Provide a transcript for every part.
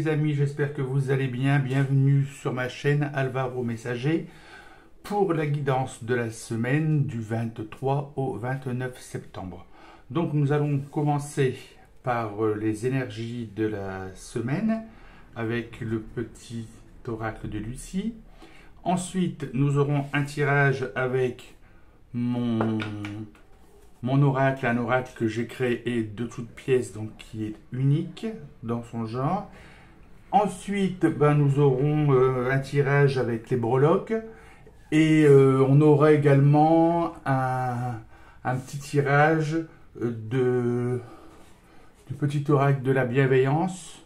les amis, j'espère que vous allez bien. Bienvenue sur ma chaîne Alvaro Messager pour la guidance de la semaine du 23 au 29 septembre. Donc nous allons commencer par les énergies de la semaine avec le petit oracle de Lucie. Ensuite, nous aurons un tirage avec mon oracle, un oracle que j'ai créé de toutes pièces, donc qui est unique dans son genre. Ensuite, nous aurons un tirage avec les breloques et on aura également un petit tirage du petit oracle de la bienveillance.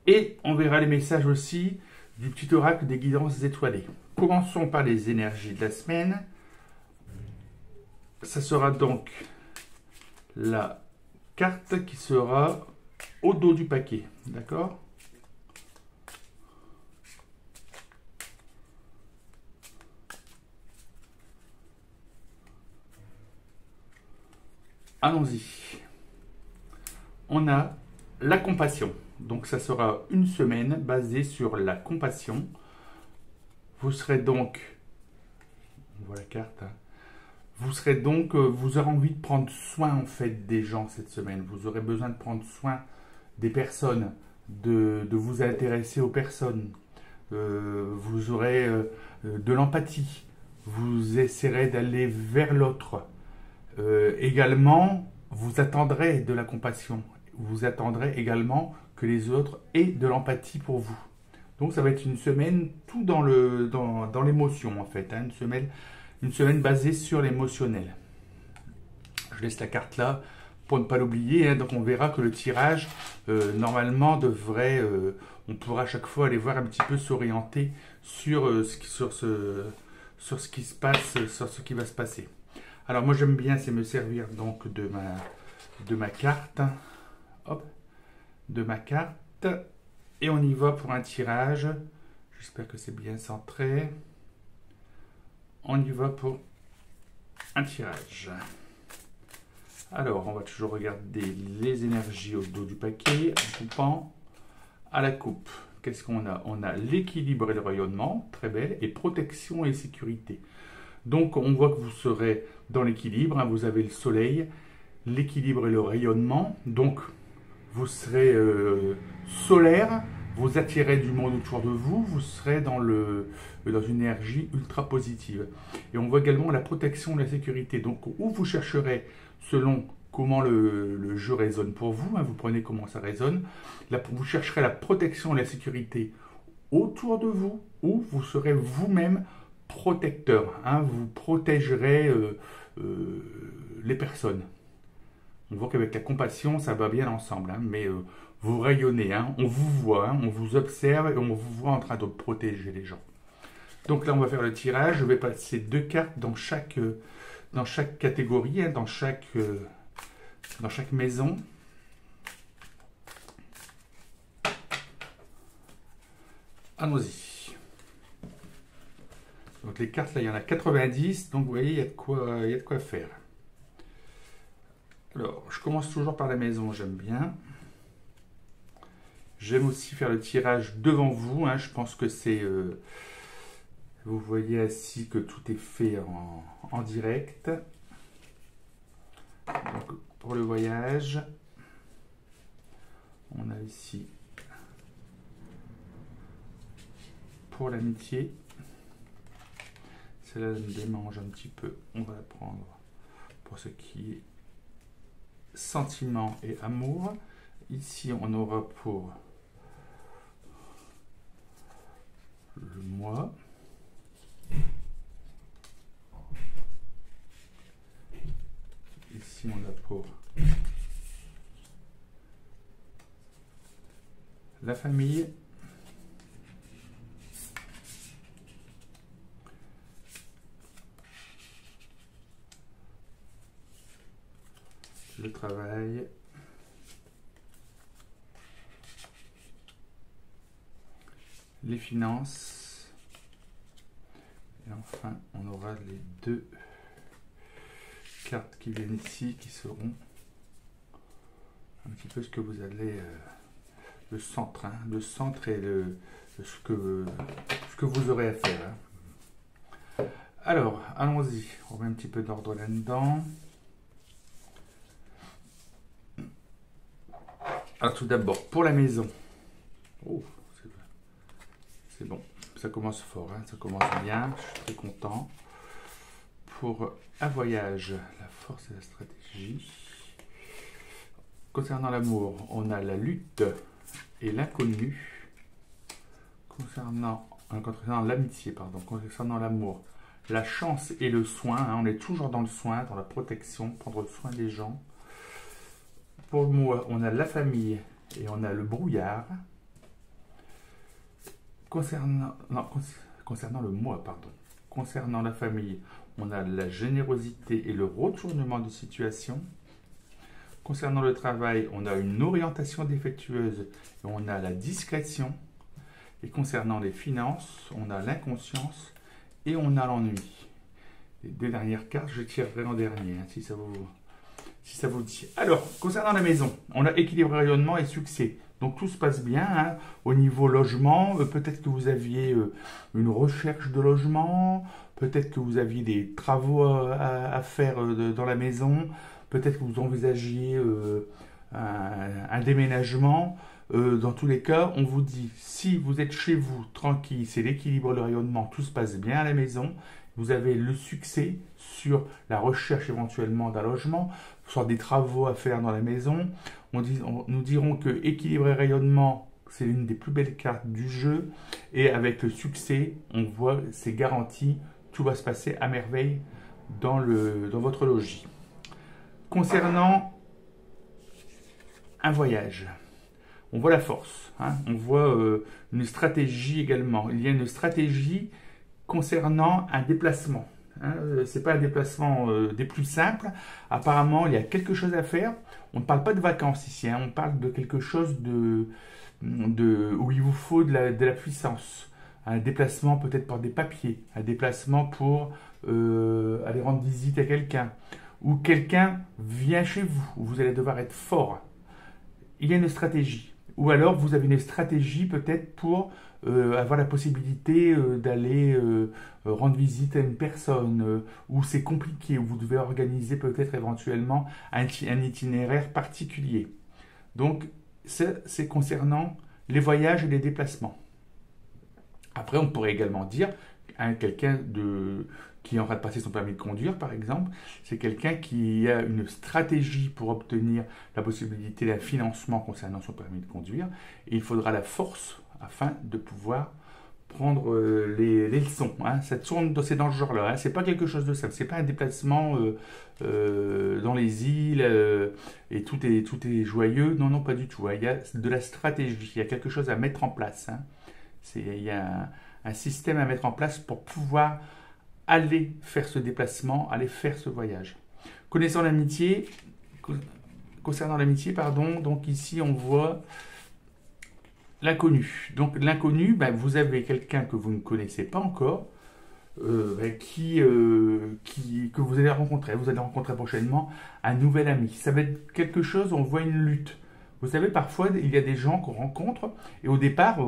Et on verra les messages aussi du petit oracle des guidances étoilées. Commençons par les énergies de la semaine. Ça sera donc la carte qui sera au dos du paquet, d'accord? Allons-y. On a la compassion. Donc ça sera une semaine basée sur la compassion. Vous serez donc, on voit la carte, hein. Vous aurez envie de prendre soin en fait des gens cette semaine. Vous aurez besoin de prendre soin des personnes, de vous intéresser aux personnes. Vous aurez de l'empathie. Vous essaierez d'aller vers l'autre. Également, vous attendrez de la compassion. Vous attendrez également que les autres aient de l'empathie pour vous. Donc ça va être une semaine tout dans l'émotion en fait, hein, une semaine basée sur l'émotionnel. Je laisse la carte là pour ne pas l'oublier, hein. Donc on verra que le tirage normalement devrait, on pourra à chaque fois aller voir un petit peu s'orienter sur ce qui se passe, sur ce qui va se passer. Alors moi j'aime bien, c'est me servir donc de ma carte, hop, de ma carte, et on y va pour un tirage. J'espère que c'est bien centré. On y va pour un tirage. Alors, on va toujours regarder les énergies au dos du paquet, en coupant à la coupe. Qu'est-ce qu'on a? On a l'équilibre et le rayonnement, très belle, et protection et sécurité. Donc, on voit que vous serez dans l'équilibre, hein, vous avez le soleil, l'équilibre et le rayonnement. Donc, vous serez solaire, vous attirez du monde autour de vous, vous serez dans une énergie ultra positive. Et on voit également la protection et la sécurité. Donc, où vous chercherez, selon comment le jeu résonne pour vous, hein, vous prenez comment ça résonne, vous chercherez la protection et la sécurité autour de vous, ou vous serez vous-même protecteur, hein, vous protégerez les personnes. On voit qu'avec la compassion, ça va bien ensemble, hein, mais vous rayonnez, hein, on vous voit, hein, on vous observe et on vous voit en train de protéger les gens. Donc là, on va faire le tirage. Je vais passer deux cartes dans chaque catégorie, hein, dans chaque maison. Allons-y. Donc les cartes, là, il y en a 90, donc vous voyez, il y a de quoi faire. Alors, je commence toujours par la maison, j'aime bien. J'aime aussi faire le tirage devant vous, hein, je pense que c'est... vous voyez ainsi que tout est fait en direct. Donc, pour le voyage, on a ici pour l'amitié. Celle-là me démange un petit peu. On va la prendre pour ce qui est sentiment et amour. Ici, on aura pour le moi. Ici, on a pour la famille. Le travail. Les finances. Et enfin, on aura les deux cartes qui viennent ici, qui seront un petit peu ce que vous allez le centre, hein, le centre et ce que vous aurez à faire. Hein. Alors, allons-y. On met un petit peu d'ordre là-dedans. Alors, tout d'abord, pour la maison. Oh, c'est bon. Ça commence fort, hein, ça commence bien. Je suis très content. Pour un voyage, la force et la stratégie. Concernant l'amour, on a la lutte et l'inconnu. Concernant l'amitié, pardon, concernant l'amour, la chance et le soin. Hein, on est toujours dans le soin, dans la protection, prendre soin des gens. Pour moi, on a la famille et on a le brouillard. Concernant le moi, pardon. Concernant la famille, on a la générosité et le retournement de situation. Concernant le travail, on a une orientation défectueuse et on a la discrétion. Et concernant les finances, on a l'inconscience et on a l'ennui. Les deux dernières cartes, je tirerai en dernier, hein, si ça vous dit. Alors, concernant la maison, on a équilibre, rayonnement et succès. Donc tout se passe bien hein, au niveau logement. Peut-être que vous aviez une recherche de logement. Peut-être que vous aviez des travaux à faire dans la maison. Peut-être que vous envisagiez un déménagement. Dans tous les cas, on vous dit, si vous êtes chez vous, tranquille, c'est l'équilibre, le rayonnement, tout se passe bien à la maison, vous avez le succès sur la recherche éventuellement d'un logement, sur des travaux à faire dans la maison. Nous dirons que équilibre et rayonnement, c'est l'une des plus belles cartes du jeu. Et avec le succès, on voit, c'est garanti, tout va se passer à merveille dans votre logis. Concernant un voyage, on voit la force, hein, on voit une stratégie également. Il y a une stratégie concernant un déplacement. Hein, ce n'est pas un déplacement des plus simples. Apparemment, il y a quelque chose à faire. On ne parle pas de vacances ici, hein, on parle de quelque chose où il vous faut de la puissance. Un déplacement peut-être par des papiers, un déplacement pour aller rendre visite à quelqu'un, ou quelqu'un vient chez vous, où vous allez devoir être fort. Il y a une stratégie. Ou alors vous avez une stratégie peut-être pour avoir la possibilité d'aller rendre visite à une personne, où c'est compliqué, où vous devez organiser peut-être éventuellement un itinéraire particulier. Donc c'est concernant les voyages et les déplacements. Après on pourrait également dire quelqu'un qui est en train de passer son permis de conduire, par exemple, c'est quelqu'un qui a une stratégie pour obtenir la possibilité d'un financement concernant son permis de conduire. Et il faudra la force afin de pouvoir prendre les leçons. Hein. Ça tourne c'est dans ce genre-là. Hein. C'est pas quelque chose de simple. C'est pas un déplacement dans les îles et tout est joyeux. Non, non, pas du tout. Hein. Il y a de la stratégie. Il y a quelque chose à mettre en place. Hein. Il y a un système à mettre en place pour pouvoir aller faire ce déplacement, aller faire ce voyage. Concernant l'amitié, donc ici on voit l'inconnu. Donc l'inconnu, vous avez quelqu'un que vous ne connaissez pas encore, que vous allez rencontrer. Vous allez rencontrer prochainement un nouvel ami. Ça va être quelque chose, on voit une lutte. Vous savez, parfois, il y a des gens qu'on rencontre, et au départ,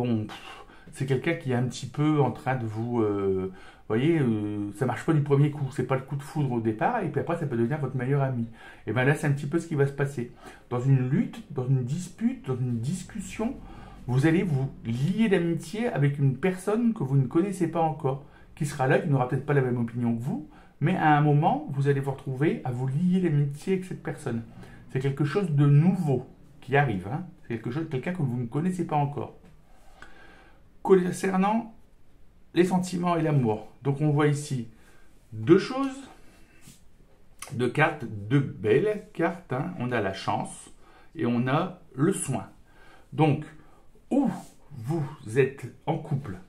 c'est quelqu'un qui est un petit peu en train de vous... voyez, ça marche pas du premier coup, c'est pas le coup de foudre au départ, et puis après ça peut devenir votre meilleur ami. Et bien là, c'est un petit peu ce qui va se passer. Dans une lutte, dans une dispute, dans une discussion, vous allez vous lier d'amitié avec une personne que vous ne connaissez pas encore, qui sera là, qui n'aura peut-être pas la même opinion que vous, mais à un moment, vous allez vous retrouver à vous lier d'amitié avec cette personne. C'est quelque chose de nouveau qui arrive, hein. C'est quelqu'un que vous ne connaissez pas encore. Concernant les sentiments et l'amour. Donc on voit ici deux choses, deux cartes, deux belles cartes. Hein. On a la chance et on a le soin. Donc, où vous êtes en couple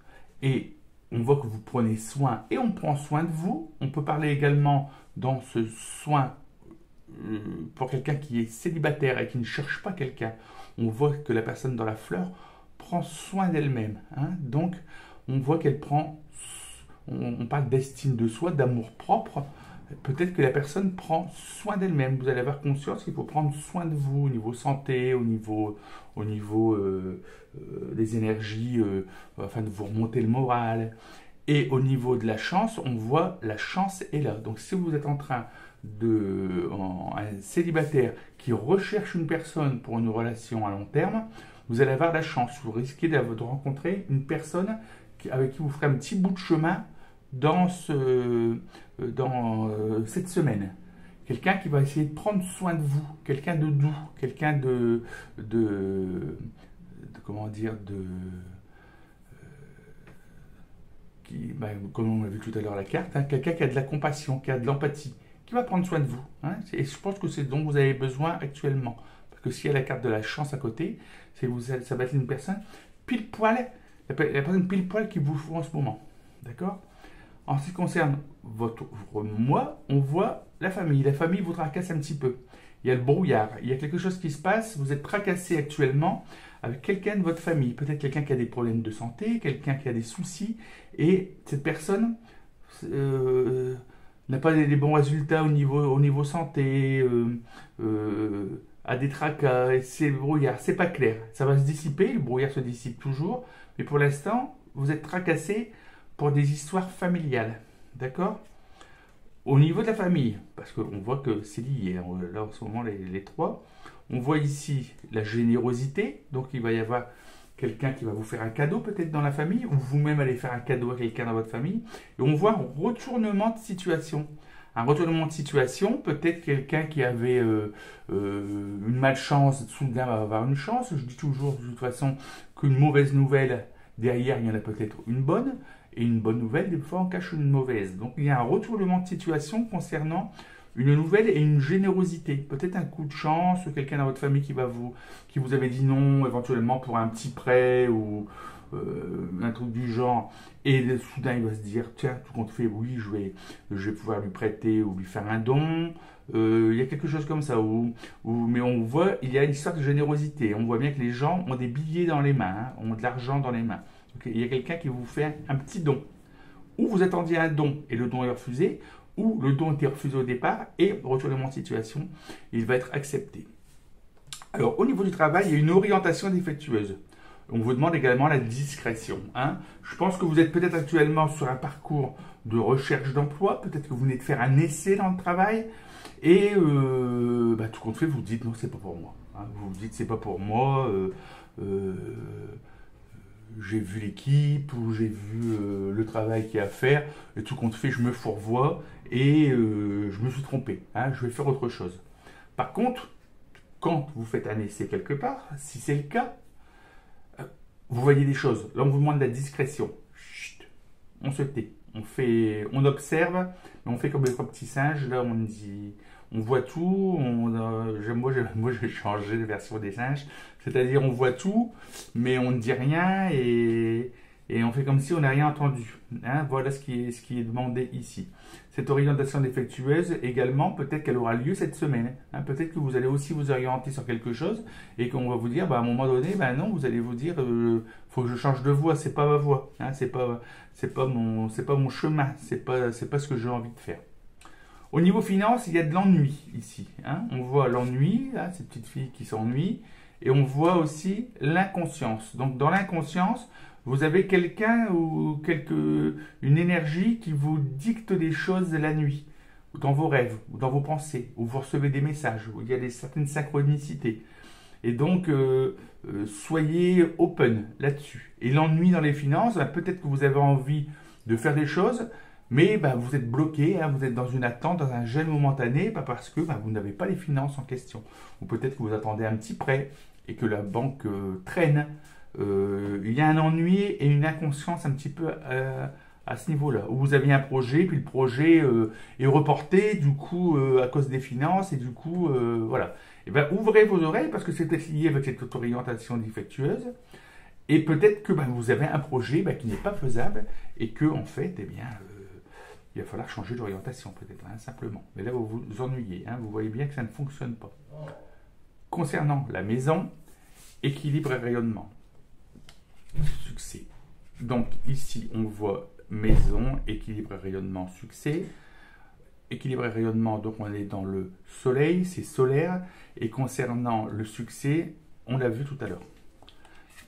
et on voit que vous prenez soin et on prend soin de vous, on peut parler également dans ce soin pour quelqu'un qui est célibataire et qui ne cherche pas quelqu'un. On voit que la personne dans la fleur prend soin d'elle-même. Hein. Donc, on voit qu'elle prend, on parle d'estime de soi, d'amour propre, peut-être que la personne prend soin d'elle-même. Vous allez avoir conscience qu'il faut prendre soin de vous au niveau santé, au niveau des énergies, afin de vous remonter le moral. Et au niveau de la chance, on voit la chance est là. Donc si vous êtes en train un célibataire qui recherche une personne pour une relation à long terme, vous allez avoir de la chance. Vous risquez de rencontrer une personne avec qui vous ferez un petit bout de chemin dans cette semaine. Quelqu'un qui va essayer de prendre soin de vous, quelqu'un de doux, quelqu'un comment dire, comme on l'a vu tout à l'heure la carte, hein, quelqu'un qui a de la compassion, qui a de l'empathie, qui va prendre soin de vous. Hein, et je pense que c'est ce dont vous avez besoin actuellement. Parce que s'il y a la carte de la chance à côté, ça va être une personne pile poil, la personne pile poil qui vous faut en ce moment. D'accord? En ce qui concerne votre moi, on voit la famille. La famille vous tracasse un petit peu. Il y a le brouillard, il y a quelque chose qui se passe, vous êtes tracassé actuellement avec quelqu'un de votre famille. Peut-être quelqu'un qui a des problèmes de santé, quelqu'un qui a des soucis, et cette personne n'a pas des bons résultats au niveau santé, a des tracas, et c'est le brouillard, c'est pas clair. Ça va se dissiper, le brouillard se dissipe toujours, mais pour l'instant, vous êtes tracassé pour des histoires familiales. D'accord? Au niveau de la famille, parce qu'on voit que c'est lié, hein, là en ce moment les trois, on voit ici la générosité, donc il va y avoir quelqu'un qui va vous faire un cadeau peut-être dans la famille, ou vous-même allez faire un cadeau à quelqu'un dans votre famille, et on voit un retournement de situation. Un retournement de situation, peut-être quelqu'un qui avait une malchance, soudain va avoir une chance. Je dis toujours de toute façon qu'une mauvaise nouvelle, derrière il y en a peut-être une bonne, et une bonne nouvelle, des fois, on cache une mauvaise. Donc, il y a un retournement de situation concernant une nouvelle et une générosité. Peut-être un coup de chance, quelqu'un dans votre famille qui vous avait dit non, éventuellement pour un petit prêt ou un truc du genre. Et soudain, il va se dire, tiens, tout compte fait, oui, je vais pouvoir lui prêter ou lui faire un don. Il y a quelque chose comme ça. Mais on voit, il y a une histoire de générosité. On voit bien que les gens ont des billets dans les mains, hein, ont de l'argent dans les mains. Il y a quelqu'un qui vous fait un petit don. Ou vous attendiez un don et le don est refusé, ou le don était refusé au départ et retournement de situation, il va être accepté. Alors au niveau du travail, il y a une orientation défectueuse. On vous demande également la discrétion. Hein. Je pense que vous êtes peut-être actuellement sur un parcours de recherche d'emploi, peut-être que vous venez de faire un essai dans le travail, et tout compte fait, vous dites non, c'est pas pour moi. Hein. Vous vous dites c'est pas pour moi. J'ai vu l'équipe, ou j'ai vu le travail qu'il y a à faire, et tout compte fait, je me fourvoie, et je me suis trompé, hein, je vais faire autre chose. Par contre, quand vous faites un essai quelque part, si c'est le cas, vous voyez des choses. Là, on vous demande de la discrétion. Chut, on se tait, on observe, mais on fait comme les trois petits singes. Là, on dit, on voit tout. Moi, j'ai changé de version des singes. C'est-à-dire, on voit tout, mais on ne dit rien et on fait comme si on n'a rien entendu. Hein, voilà ce qui est demandé ici. Cette orientation défectueuse, également, peut-être qu'elle aura lieu cette semaine. Hein, peut-être que vous allez aussi vous orienter sur quelque chose et qu'on va vous dire, à un moment donné, non, vous allez vous dire, faut que je change de voie, c'est pas ma voie. Hein, c'est pas mon chemin, c'est pas ce que j'ai envie de faire. Au niveau finance, il y a de l'ennui ici. Hein. On voit l'ennui, cette petite fille qui s'ennuie, et on voit aussi l'inconscience. Donc dans l'inconscience, vous avez quelqu'un ou une énergie qui vous dicte des choses la nuit, ou dans vos rêves, ou dans vos pensées, où vous recevez des messages, où il y a certaines synchronicités. Et donc, soyez open là-dessus. Et l'ennui dans les finances, peut-être que vous avez envie de faire des choses, mais vous êtes bloqué, hein, vous êtes dans une attente, dans un gel momentané, parce que vous n'avez pas les finances en question. Ou peut-être que vous attendez un petit prêt et que la banque traîne. Il y a un ennui et une inconscience un petit peu à ce niveau-là. Où vous aviez un projet, puis le projet est reporté, du coup, à cause des finances, et du coup, voilà. Et ouvrez vos oreilles, parce que c'est lié avec cette orientation défectueuse. Et peut-être que vous avez un projet qui n'est pas faisable, et que, en fait, il va falloir changer d'orientation, peut-être, hein, simplement. Mais là, vous vous ennuyez, hein, vous voyez bien que ça ne fonctionne pas. Concernant la maison, équilibre et rayonnement. Succès. Donc, ici, on voit maison, équilibre et rayonnement, succès. équilibre et rayonnement, donc on est dans le soleil, c'est solaire. Et concernant le succès, on l'a vu tout à l'heure.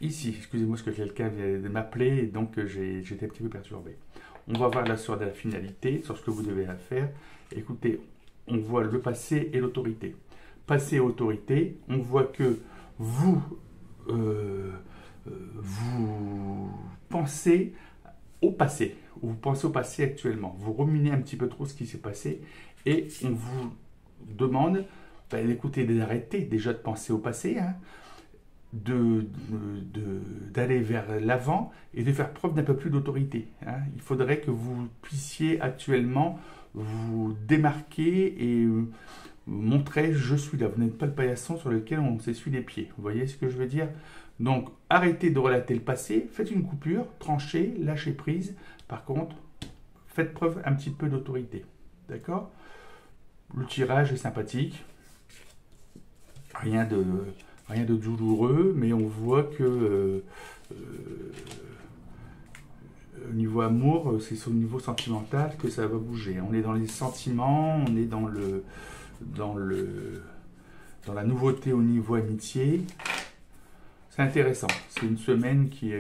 Ici, excusez-moi, parce que quelqu'un vient de m'appeler, et donc j'étais un petit peu perturbé. On va voir là sur la finalité, sur ce que vous devez faire. Écoutez, on voit le passé et l'autorité. Passé et autorité, on voit que vous, vous pensez au passé, ou vous pensez au passé actuellement. Vous ruminez un petit peu trop ce qui s'est passé et on vous demande d'écouter, d'arrêter déjà de penser au passé, hein, d'aller vers l'avant et de faire preuve d'un peu plus d'autorité. Hein. Il faudrait que vous puissiez actuellement vous démarquer et montrer je suis là. Vous n'êtes pas le paillasson sur lequel on s'essuie les pieds. Vous voyez ce que je veux dire? Donc arrêtez de relater le passé, faites une coupure, tranchez, lâchez prise. Par contre, faites preuve un petit peu d'autorité. D'accord? Le tirage est sympathique. Rien de douloureux, mais on voit que au niveau amour, c'est au niveau sentimental que ça va bouger. On est dans les sentiments, on est dans la nouveauté au niveau amitié. C'est intéressant. C'est une semaine qui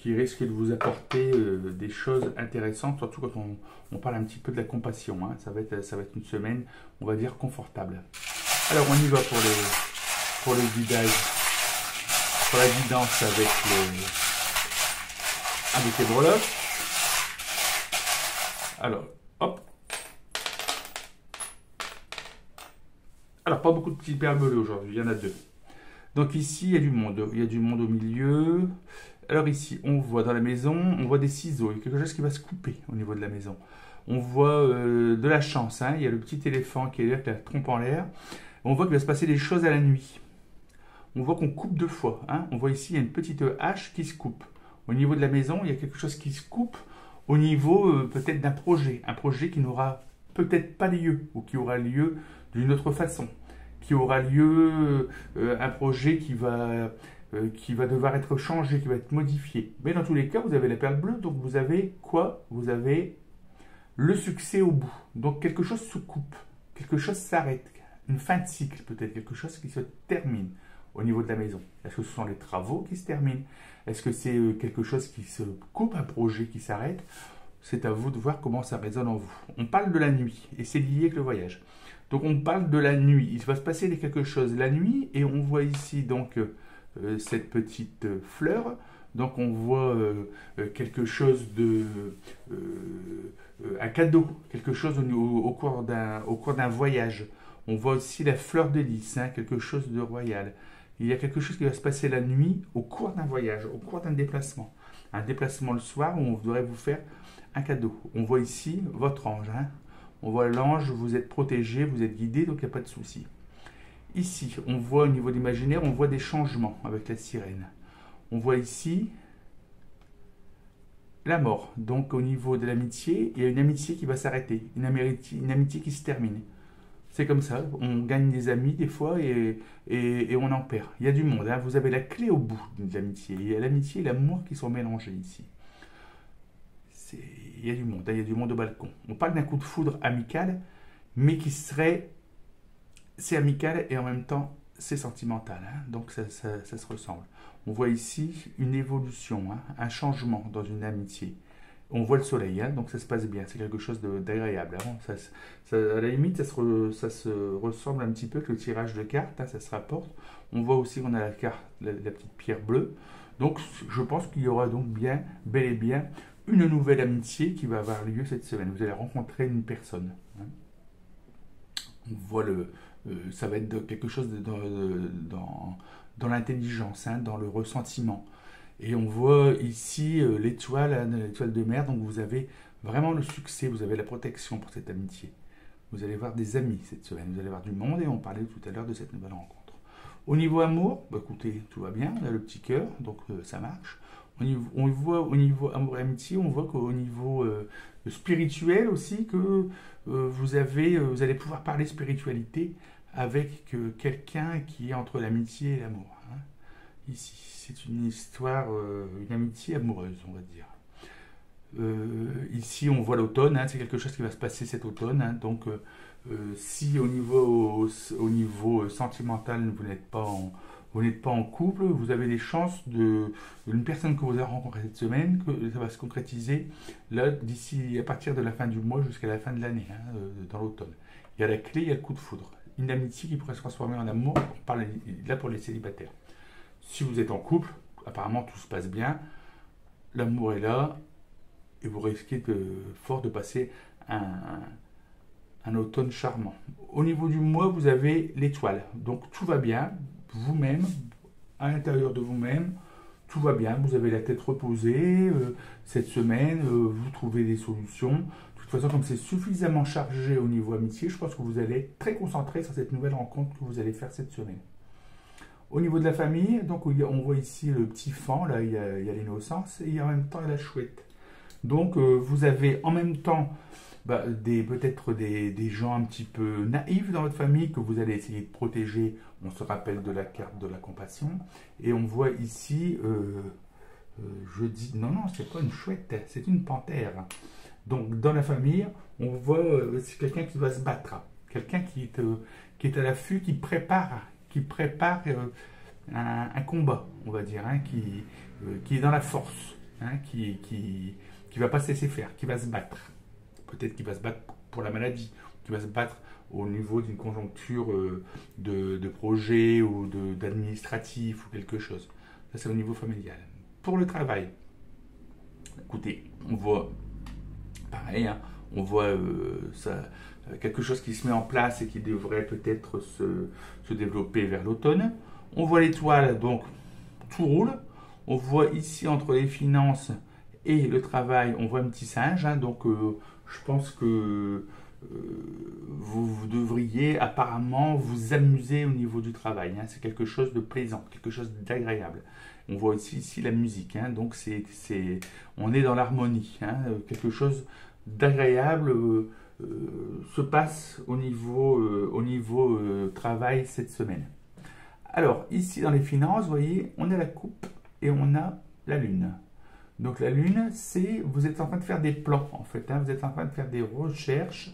risque de vous apporter des choses intéressantes, surtout quand on parle un petit peu de la compassion. Hein. Ça va être une semaine, on va dire, confortable. Alors, on y va pour le guidage, pour la guidance avec les breloques. Alors, hop. Alors, pas beaucoup de petites perles bleues aujourd'hui, il y en a deux. Donc ici, il y a du monde. Il y a du monde au milieu. Alors ici, on voit dans la maison, on voit des ciseaux. Il y a quelque chose qui va se couper au niveau de la maison. On voit de la chance. Hein. Il y a le petit éléphant qui est là, avec la trompe en l'air. On voit qu'il va se passer des choses à la nuit. On voit qu'on coupe deux fois. Hein. On voit ici, il y a une petite hache qui se coupe. Au niveau de la maison, il y a quelque chose qui se coupe au niveau peut-être d'un projet. Un projet qui n'aura peut-être pas lieu ou qui aura lieu d'une autre façon. Qui aura lieu, un projet qui va devoir être changé, qui va être modifié. Mais dans tous les cas, vous avez la perle bleue, donc vous avez quoi? Vous avez le succès au bout. Donc quelque chose se coupe, quelque chose s'arrête, une fin de cycle peut-être, quelque chose qui se termine au niveau de la maison. Est-ce que ce sont les travaux qui se terminent? Est-ce que c'est quelque chose qui se coupe, un projet qui s'arrête? C'est à vous de voir comment ça résonne en vous. On parle de la nuit, et c'est lié avec le voyage. Donc on parle de la nuit, il va se passer quelque chose la nuit, et on voit ici donc cette petite fleur. Donc on voit quelque chose de... un cadeau, quelque chose au cours d'un voyage. On voit aussi la fleur de lys, hein, quelque chose de royal. Il y a quelque chose qui va se passer la nuit au cours d'un voyage, au cours d'un déplacement. Un déplacement le soir où on devrait vous faire un cadeau. On voit ici votre ange, hein. On voit l'ange, vous êtes protégé, vous êtes guidé, donc il n'y a pas de souci. Ici, on voit au niveau de l'imaginaire, on voit des changements avec la sirène. On voit ici la mort. Donc au niveau de l'amitié, il y a une amitié qui va s'arrêter, une amitié qui se termine. C'est comme ça, on gagne des amis des fois et on en perd. Il y a du monde, hein. Vous avez la clé au bout de l'amitié. Il y a l'amitié et l'amour qui sont mélangés ici. Il y a du monde, il y a du monde au balcon. On parle d'un coup de foudre amical, mais qui serait... C'est amical et en même temps, c'est sentimental. Hein. Donc ça se ressemble. On voit ici une évolution, hein, un changement dans une amitié. On voit le soleil, hein, donc ça se passe bien. C'est quelque chose d'agréable. Hein. À la limite, ça se ressemble un petit peu que le tirage de cartes, hein, ça se rapporte. On voit aussi qu'on a la petite pierre bleue. Donc je pense qu'il y aura donc bel et bien une nouvelle amitié qui va avoir lieu cette semaine. Vous allez rencontrer une personne. Hein. On voit ça va être quelque chose dans l'intelligence, hein, dans le ressentiment. Et on voit ici l'étoile, hein, l'étoile de mer. Donc vous avez vraiment le succès, vous avez la protection pour cette amitié. Vous allez voir des amis cette semaine, vous allez voir du monde et on parlait tout à l'heure de cette nouvelle rencontre. Au niveau amour, bah, écoutez, tout va bien, on a le petit cœur, donc ça marche. On voit au niveau amour et amitié, on voit qu'au niveau spirituel aussi, que vous allez pouvoir parler spiritualité avec quelqu'un qui est entre l'amitié et l'amour. Hein. Ici, c'est une histoire, une amitié amoureuse, on va dire. Ici, on voit l'automne, hein, c'est quelque chose qui va se passer cet automne. Hein, donc, si au niveau sentimental, vous n'êtes pas en couple, vous avez des chances une personne que vous avez rencontrée cette semaine, que ça va se concrétiser là, d'ici à partir de la fin du mois jusqu'à la fin de l'année, hein, dans l'automne. Il y a la clé, il y a le coup de foudre. Une amitié qui pourrait se transformer en amour, on parle là pour les célibataires. Si vous êtes en couple, apparemment tout se passe bien, l'amour est là, et vous risquez fort de passer un automne charmant. Au niveau du mois, vous avez l'étoile. Donc tout va bien, vous-même, à l'intérieur de vous-même, tout va bien. Vous avez la tête reposée cette semaine, vous trouvez des solutions. De toute façon, comme c'est suffisamment chargé au niveau amitié, je pense que vous allez être très concentré sur cette nouvelle rencontre que vous allez faire cette semaine. Au niveau de la famille, donc on voit ici le petit fan, là il y a l'innocence, et en même temps il y a la chouette. Donc vous avez en même temps peut-être des gens un petit peu naïfs dans votre famille que vous allez essayer de protéger. On se rappelle de la carte de la compassion. Et on voit ici, je dis, non, c'est pas une chouette, c'est une panthère. Donc dans la famille, on voit c'est quelqu'un qui va se battre. Quelqu'un qui est à l'affût, qui prépare un combat, on va dire, hein, qui est dans la force, hein, qui va pas se laisser faire, qui va se battre. Peut-être qu'il va se battre pour la maladie, qui va se battre au niveau d'une conjoncture de projet ou d'administratif ou quelque chose. Ça, c'est au niveau familial. Pour le travail, écoutez, on voit pareil, hein, on voit quelque chose qui se met en place et qui devrait peut-être se développer vers l'automne. On voit l'étoile, donc tout roule. On voit ici entre les finances et le travail, on voit un petit singe. Hein, donc je pense que vous devriez apparemment vous amuser au niveau du travail. Hein, c'est quelque chose de plaisant, quelque chose d'agréable. On voit aussi ici la musique. Hein, donc on est dans l'harmonie. Hein, quelque chose d'agréable se passe au niveau travail cette semaine. Alors, ici dans les finances, vous voyez, on a la coupe et on a la lune. Donc la lune, vous êtes en train de faire des plans en fait, hein, vous êtes en train de faire des recherches,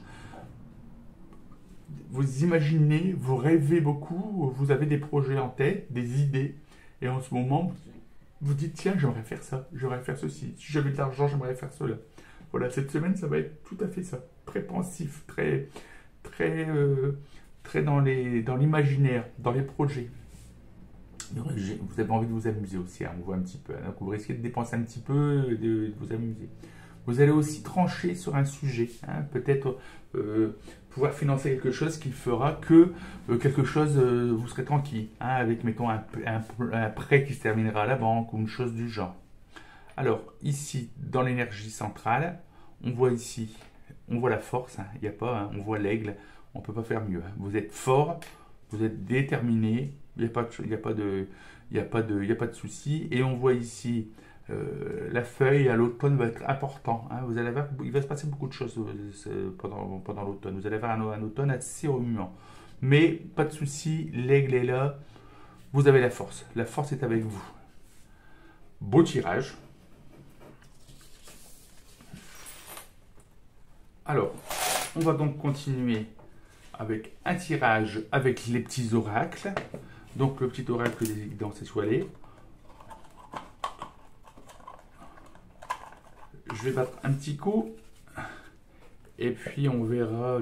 vous imaginez, vous rêvez beaucoup, vous avez des projets en tête, des idées, et en ce moment, vous dites tiens, j'aimerais faire ça, j'aimerais faire ceci, si j'avais de l'argent, j'aimerais faire cela. Voilà, cette semaine, ça va être tout à fait ça, très pensif, très dans l'imaginaire, dans les projets. Vous avez envie de vous amuser aussi, hein, on voit un petit peu. Donc vous risquez de dépenser un petit peu, de vous amuser. Vous allez aussi trancher sur un sujet, hein, peut-être pouvoir financer quelque chose qui fera que quelque chose, vous serez tranquille, hein, avec, mettons, un prêt qui se terminera à la banque ou une chose du genre. Alors, ici, dans l'énergie centrale, on voit la force, hein, y a pas, hein, on voit l'aigle, on ne peut pas faire mieux. Hein. Vous êtes fort, vous êtes déterminé, il n'y a pas de souci. Et on voit ici la feuille à l'automne va être important. Hein. Il va se passer beaucoup de choses pendant l'automne. Vous allez avoir un automne assez remuant. Mais pas de souci, l'aigle est là. Vous avez la force. La force est avec vous. Beau tirage. Alors, on va donc continuer avec un tirage avec les petits oracles. Donc le petit oracle des évidences étoilées. Je vais battre un petit coup. Et puis on verra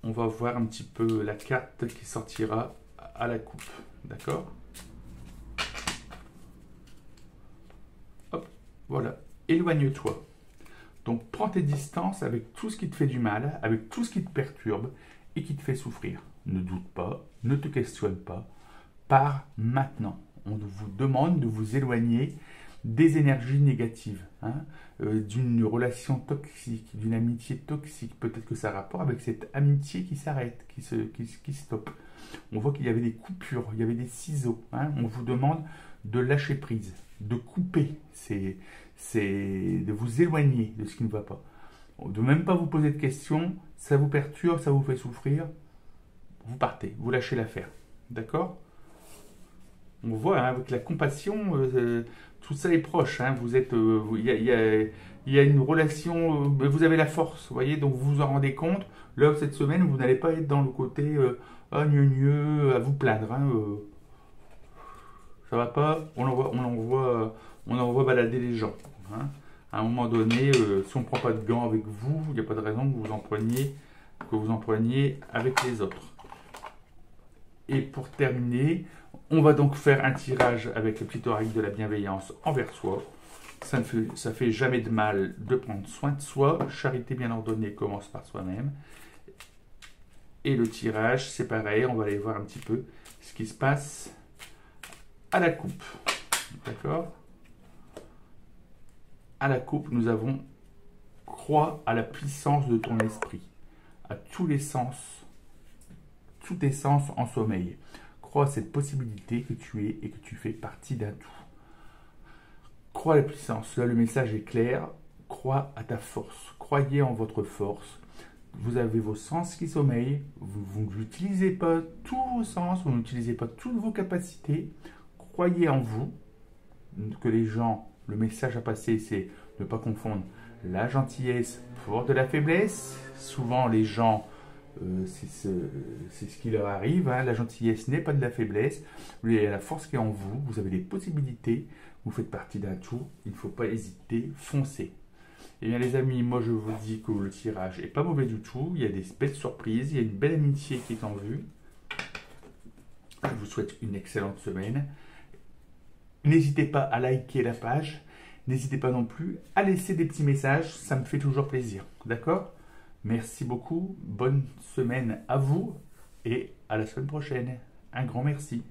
on va voir un petit peu la carte qui sortira à la coupe. D'accord? Hop, voilà. Éloigne-toi. Donc prends tes distances avec tout ce qui te fait du mal, avec tout ce qui te perturbe et qui te fait souffrir. Ne doute pas, ne te questionne pas, pars maintenant. On vous demande de vous éloigner des énergies négatives, hein, d'une relation toxique, d'une amitié toxique. Peut-être que ça a rapport avec cette amitié qui s'arrête, qui stoppe. On voit qu'il y avait des coupures, il y avait des ciseaux. Hein. On vous demande de lâcher prise, de couper, c'est de vous éloigner de ce qui ne va pas. De même pas vous poser de questions, ça vous perturbe, ça vous fait souffrir, vous partez, vous lâchez l'affaire. D'accord? On voit hein, avec la compassion, tout ça est proche. Hein, vous êtes, il y a une relation, vous avez la force, vous voyez, donc vous vous en rendez compte. Là, cette semaine, vous n'allez pas être dans le côté ah, gneu, à vous plaindre. Hein, ça va pas, on envoie balader les gens. Hein. À un moment donné, si on ne prend pas de gants avec vous, il n'y a pas de raison que vous en preniez avec les autres. Et pour terminer, on va donc faire un tirage avec le petit oracle de la bienveillance envers soi. Ça fait jamais de mal de prendre soin de soi. Charité bien ordonnée commence par soi-même. Et le tirage, c'est pareil, on va aller voir un petit peu ce qui se passe à la coupe. D'accord? À la coupe, nous avons crois à la puissance de ton esprit, à tous les sens, tous tes sens en sommeil. Crois à cette possibilité que tu es et que tu fais partie d'un tout. Crois à la puissance. Là, le message est clair. Crois à ta force. Croyez en votre force. Vous avez vos sens qui sommeillent. Vous n'utilisez pas tous vos sens. Vous n'utilisez pas toutes vos capacités. Croyez en vous. Que les gens, le message à passer, c'est ne pas confondre la gentillesse pour de la faiblesse. Souvent, les gens, c'est ce qui leur arrive. Hein. La gentillesse n'est pas de la faiblesse. Vous avez la force qui est en vous. Vous avez des possibilités. Vous faites partie d'un tout. Il ne faut pas hésiter. Foncez. Eh bien, les amis, moi, je vous dis que le tirage n'est pas mauvais du tout. Il y a des belles surprises. Il y a une belle amitié qui est en vue. Je vous souhaite une excellente semaine. N'hésitez pas à liker la page. N'hésitez pas non plus à laisser des petits messages. Ça me fait toujours plaisir. D'accord? Merci beaucoup. Bonne semaine à vous et à la semaine prochaine. Un grand merci.